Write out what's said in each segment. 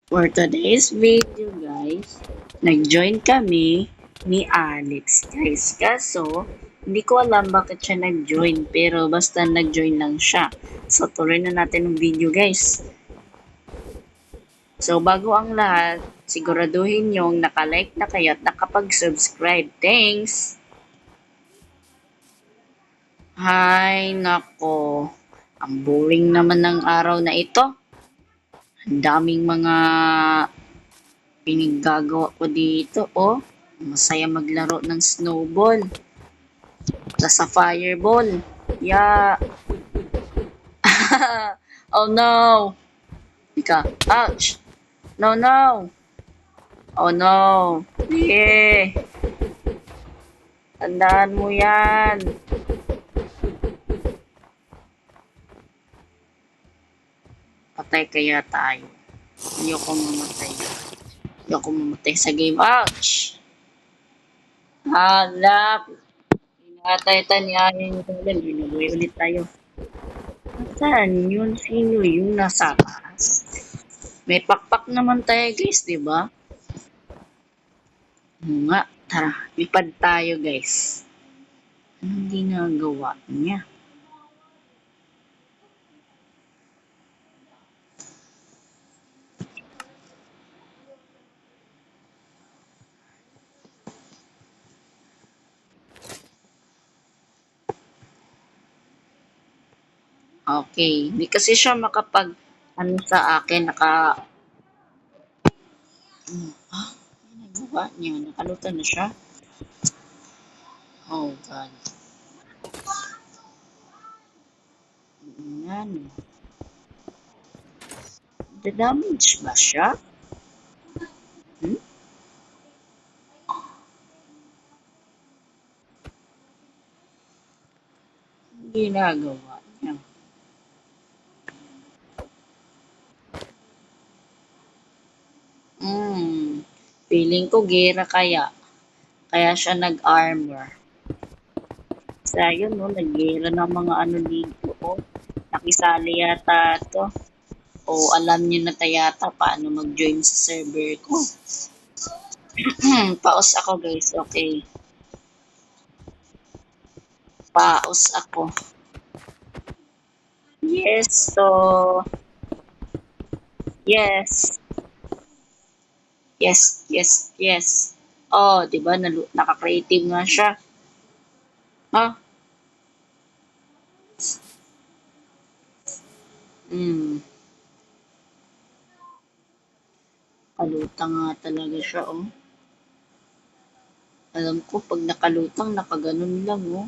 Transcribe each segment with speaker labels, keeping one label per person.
Speaker 1: For today's video guys, nag-join kami ni Alex guys. Kaso, hindi ko alam bakit siya nag-join pero basta nag-join lang siya. So, tuloy na natin ang video guys. So, bago ang lahat, siguraduhin yung nakalike na kayo at nakapag-subscribe. Thanks! Hay, nako. Ang boring naman ng araw na ito. Ang daming mga pinaggagawa ko dito, oh. Masaya maglaro ng snowball. Sa fireball. Yeah. Oh no. Ika. Ouch. No, no. Oh no. Yeah. Tandaan mo yan. Patay kaya tayo. Ayoko mamatay. Ayoko mamatay sa game. Ouch. Halap. Inatay-tanyahin ko ulit. Binubuhay ulit tayo. Saan yun? Sino yung nasa taas? May pakpak naman tayo guys, di ba? Nga, tara, lipad tayo guys. Anong ginagawa niya? Okay, hindi kasi siya makapag ano sa akin, ah, ano nagawa niya? Nakalutan na siya? Oh God. Yan. The-damage ba siya? Hmm? Ang ginagawa niya. Hmm. Feeling ko gera kaya. Kaya siya nag-armor. Sa yun, no, nag-gera ng mga ano dito, oh. Nakisali yata to. O alam niyo na yata paano mag-join sa server ko. Paus ako guys, okay. Paus ako. Yes, so, yes. Yes, yes, yes. Oh, di ba naka-creative nga siya. Ha? Hmm, kalutang nga talaga siya, oh. Alam ko pag nakalutang, nakaganon lang, oh.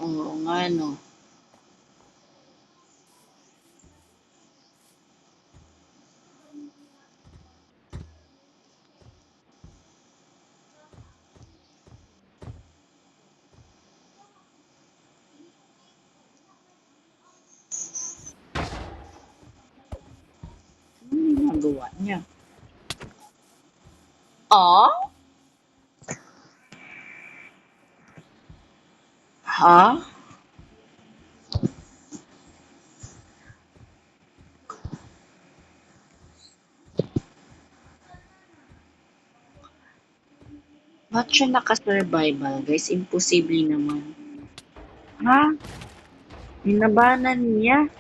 Speaker 1: Oo nga, no. Ano ginagawa niya? Oh? Ha? Ba't siya naka-survival, guys? Imposible naman. Ha? Binabanan niya?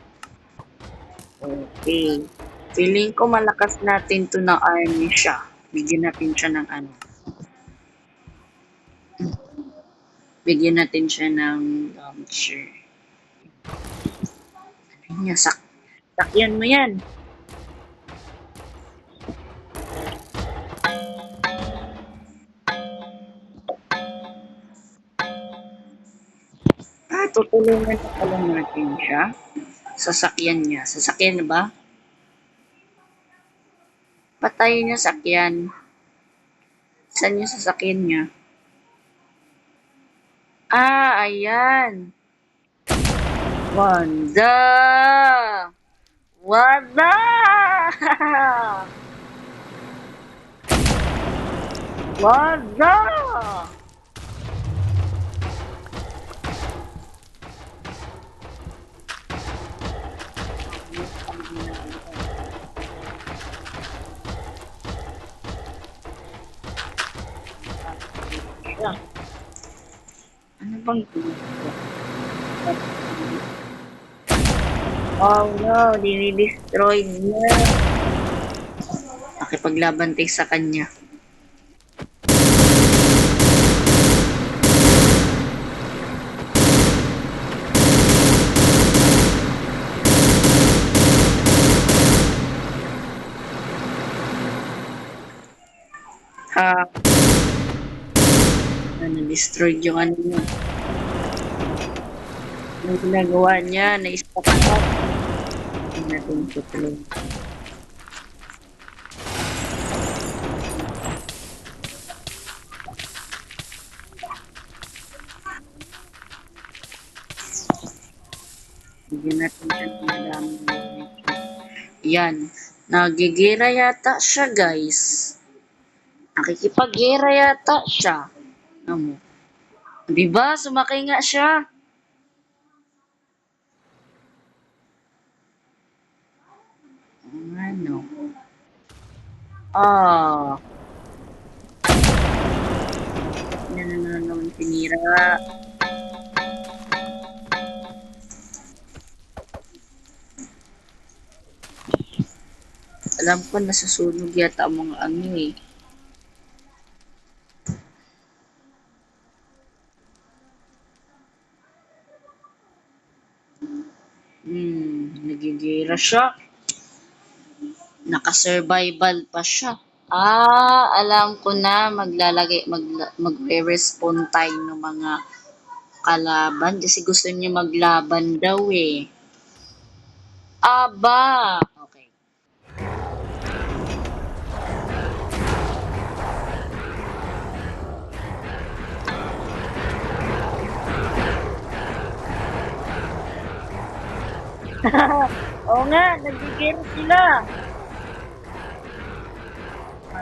Speaker 1: Okay. Feeling ko malakas natin to na army siya. Bigyan natin siya ng ano. Bigyan natin siya ng launcher. Sabi niya, sakyan mo yan. Tutulungan na pala natin siya. Sasakyan niya. Sasakyan na ba? Patayin niya sakyan. Saan yung sasakyan niya? Ah, ayan. Wanda! Wanda! Wala! Ano bang oh no, dinidestroy niya. Nakipaglaban tayo sa kanya. Ha, na-destroy yung ano niya. Yung ginagawa niya, na-stop up. Hindi natin tutuloy. Hindi natin siya pinadami. Yan. Nagigira yata siya, guys. Nakikipag-gira yata siya. Ano? Diba? Sumakay nga siya. Ano? Ah. Yan na naman tinira. Alam ko nasusunog yata ang mga ano eh. Nagigira siya. Naka-survival pa siya. Alam ko na magre-respawn time ng mga kalaban kasi gusto niya maglaban daw eh. Aba! Okay. Oo nga, nagigiro sila.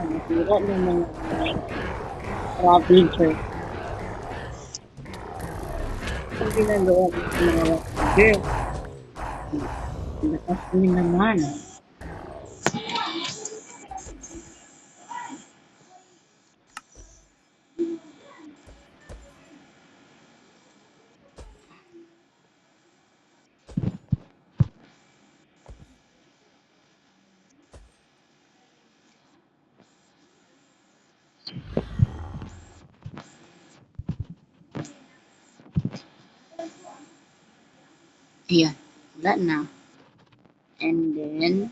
Speaker 1: Nasira ng mga ravager. Ang ginagawa ng mga ravager. Lakas niya naman. Ayan. Wala na. And then,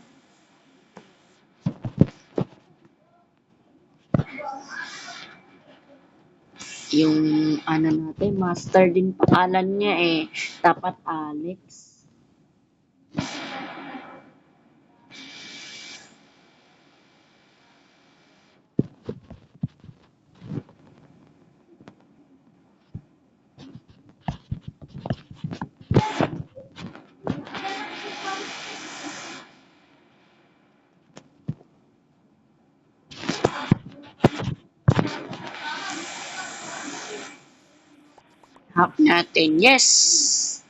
Speaker 1: yung ano natin, master din pangalan niya eh. Dapat Alex. Hack natin. Yes!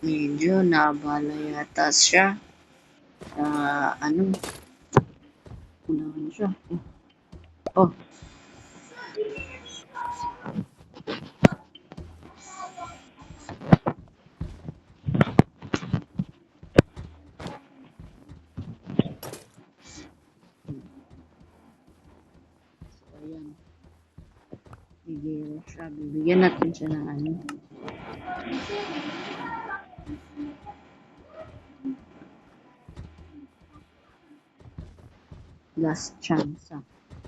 Speaker 1: Medyo nabala yata siya. Ano? Unahan siya. Oh. Ayan. Bigyan siya. Bibigyan natin siya ng ano. Last chance.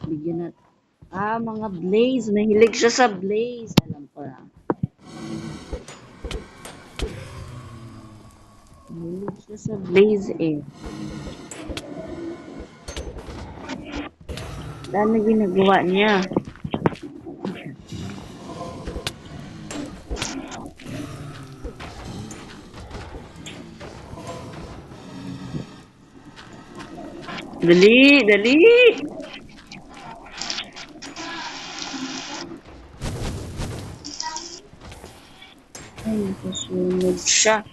Speaker 1: Bigyan natin. Mga blaze. Nahilig siya sa blaze. Alam ko na. Nahilig siya sa blaze eh. Ano ginagawa niya? Dali, dali! Ay, nasusunog siya.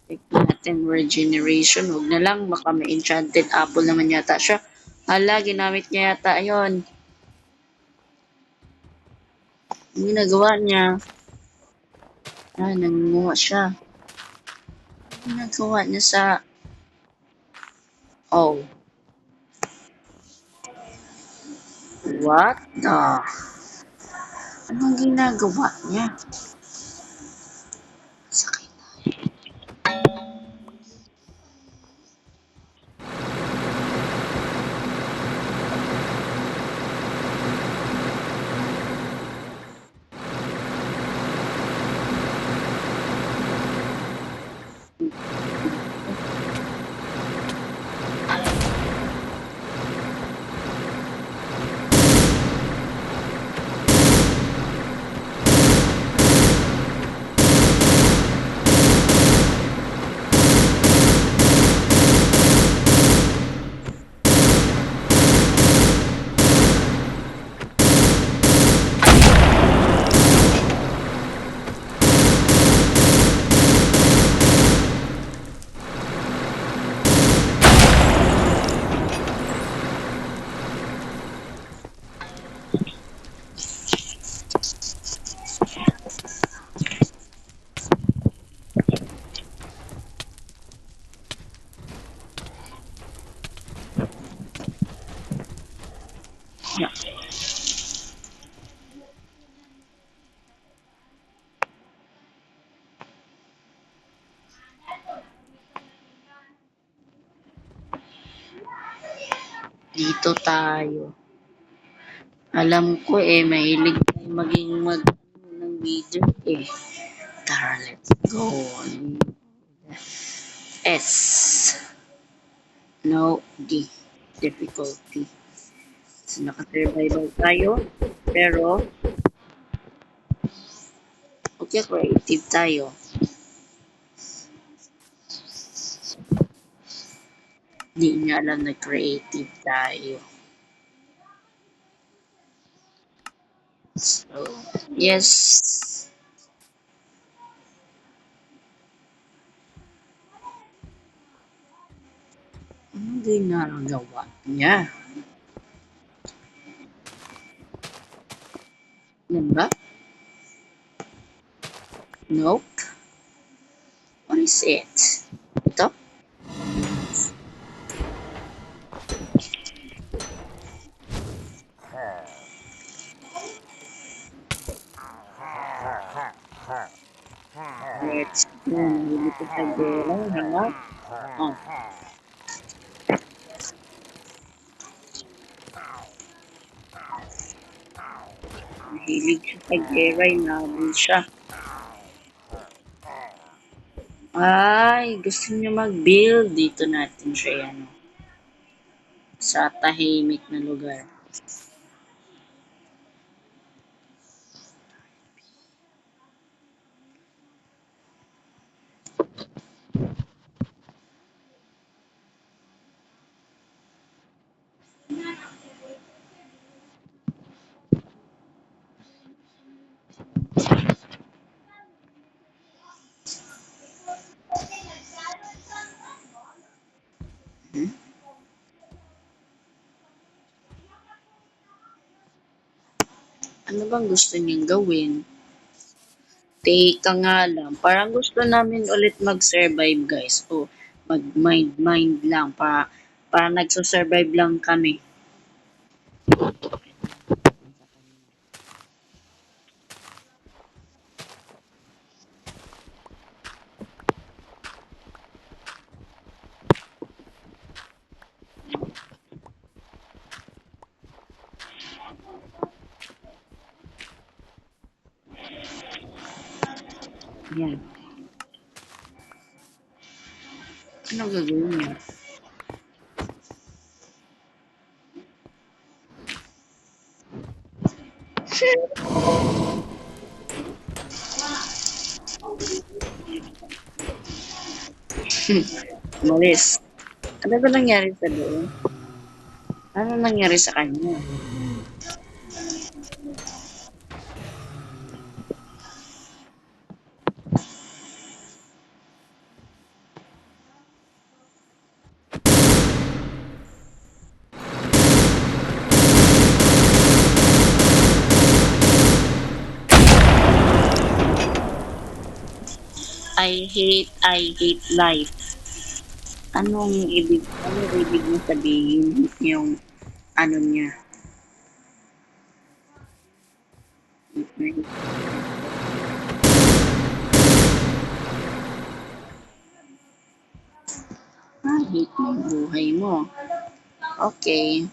Speaker 1: Check natin regeneration. Huwag na lang. Baka may enchanted apple naman yata siya. Hala, ginamit niya yata yon. Ang ginagawa niya. Ah, nangunguha siya. Ang ginagawa niya sa... Oh, what the... Anong ginagawa niya? Sakit. Yeah. Dito tayo. Alam ko mahilig tayo maging ng video eh. Tara, let's go. S. No, D. Difficulty. So, naka-survival tayo. Pero, okay, creative tayo. Hindi niya alam na creative tayo. So, yes. Ano ginagawa niya? Yan ba? Nope. What is it? Ito? Let's go. Nahili ko sa gera. Hang up. Oh, mahilig siya sa gera. Inabol siya. Ay, gusto niya mag-build. Dito natin siya yan. Sa tahimik na lugar. Hmm? Ano bang gusto niyang gawin? Teka nga lang. Parang gusto namin ulit mag-survive, guys. O, mag-mind lang. Para nagsusurvive lang kami. Yan. Ano gagawin niya? Umalis. Ano ba nangyari sa doon? Ano nangyari sa kanya? I hate life. Anong ibig mo sabihin yung ano niya? Hate mo yung buhay mo. Okay.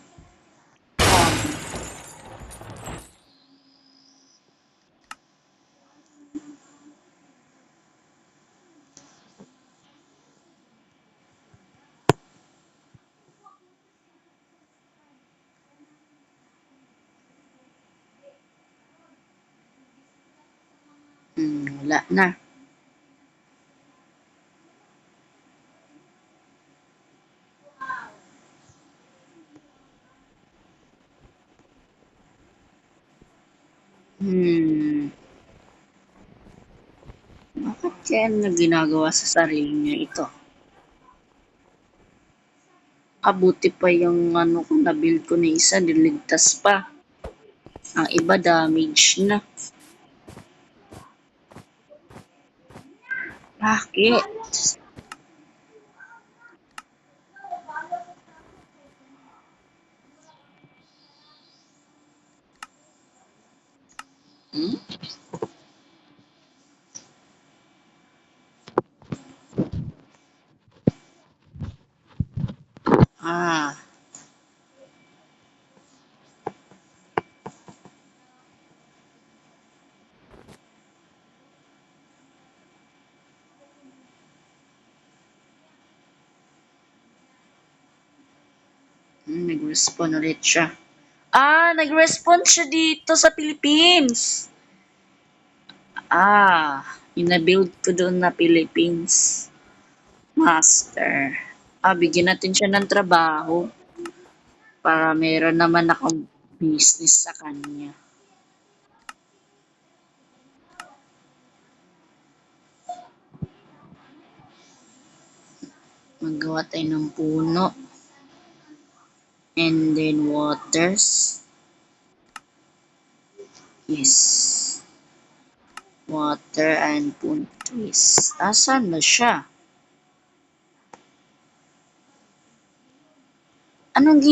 Speaker 1: Wala na. Bakit kaya niya ginagawa sa sarili niya ito? Kabuti pa yung ano ko, na-build ko na isa, niligtas pa. Ang iba damage na. Bakit? Hmm? Ah, nag-respawn ulit siya. Nag-respawn siya dito sa Philippines. Ina-build ko doon na Philippines. Master. Bigyan natin siya ng trabaho para meron naman akong business sa kanya. Magawa tayo ng puno. And then waters. Yes. Water and puno trees. Asan na siya? Anong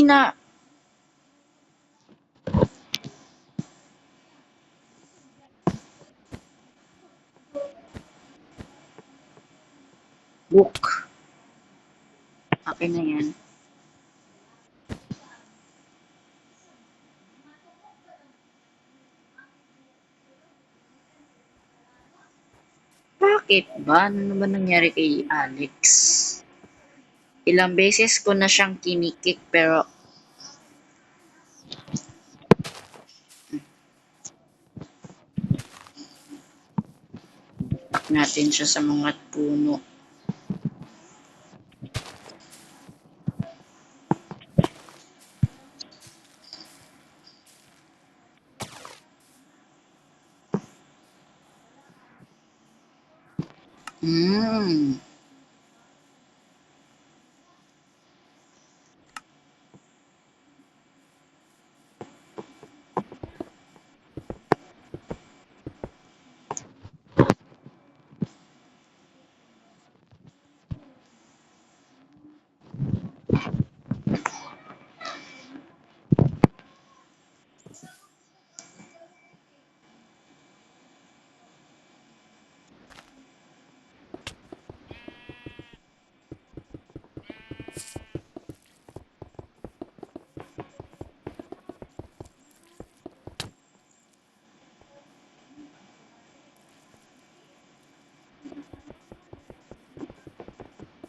Speaker 1: book? Akin na yan. Bakit ba? Ano naman nangyari kay Alex? Ilang beses ko na siyang kinikik pero natin siya sa mga puno. Hmm.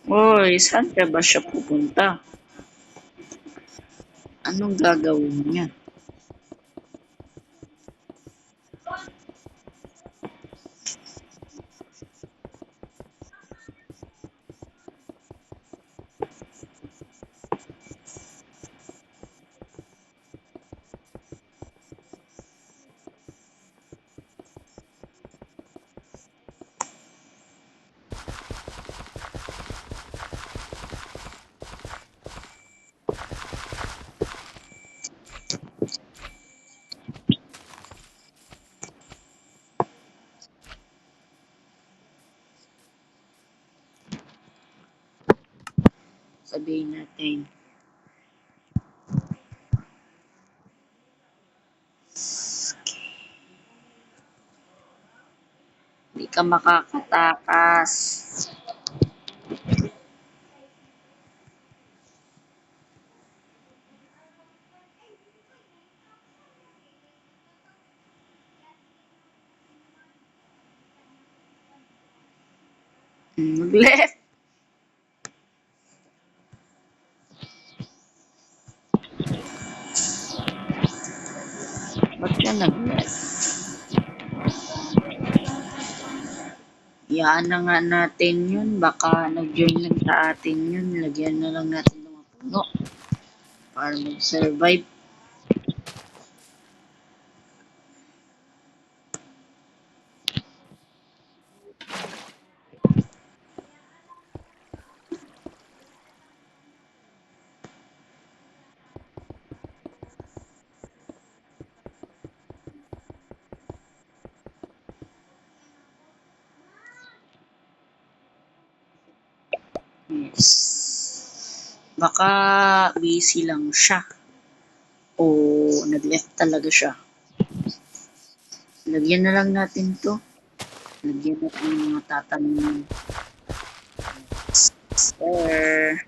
Speaker 1: Uy, saan ka ba siya pupunta? Anong gagawin niya? Sabihin natin. Hindi ka makakatakas. Mag-left. Ba't siya nag-left? Iyaan na nga natin yun. Baka nag-join lang sa atin yun. Lagyan na lang natin ng mga puno para mag-survive. Yes. Baka busy lang siya. O nag-left talaga siya. Lagyan na lang natin to. Lagyan natin ng mga tatanungin. Sir.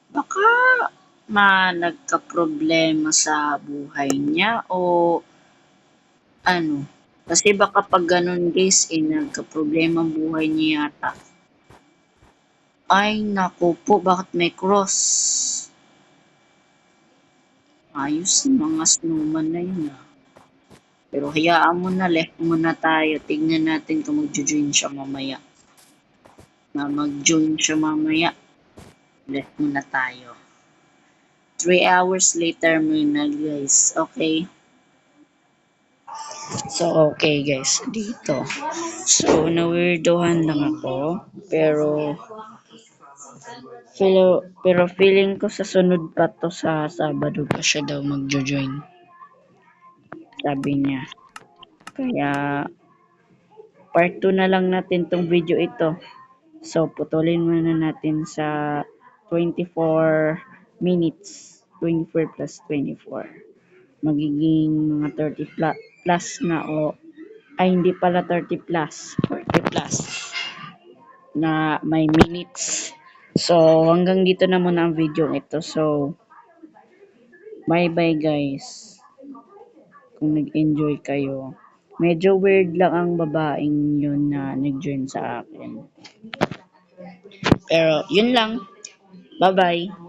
Speaker 1: Baka nagka-problema sa buhay niya o ano. Kasi baka pag ganun guys, nagka-problema ang buhay niya yata. Ay, naku po, bakit may cross? Ayos yung mga snowman na yun ah. Pero hayaan mo na, left muna tayo. Tignan natin kung mag-join siya mamaya. Mag-join siya mamaya. Left muna tayo. 3 hours later muna guys. Okay. So, okay guys. Dito. So, na-weirdohan lang ako. Pero feeling ko sa sunod pa to sa Sabado pa siya daw magjo-join. Sabi niya. Kaya, part 2 na lang natin tong video ito. So, putulin muna natin sa 24 minutes. 24 plus 24. Magiging mga 30 plus na o ay hindi pala 30 plus. 40 plus na may minutes. So, hanggang dito na muna ang video ito. So, bye-bye guys. Kung nag-enjoy kayo. Medyo weird lang ang babaeng yun na nag-join sa akin. Pero, yun lang. Bye-bye.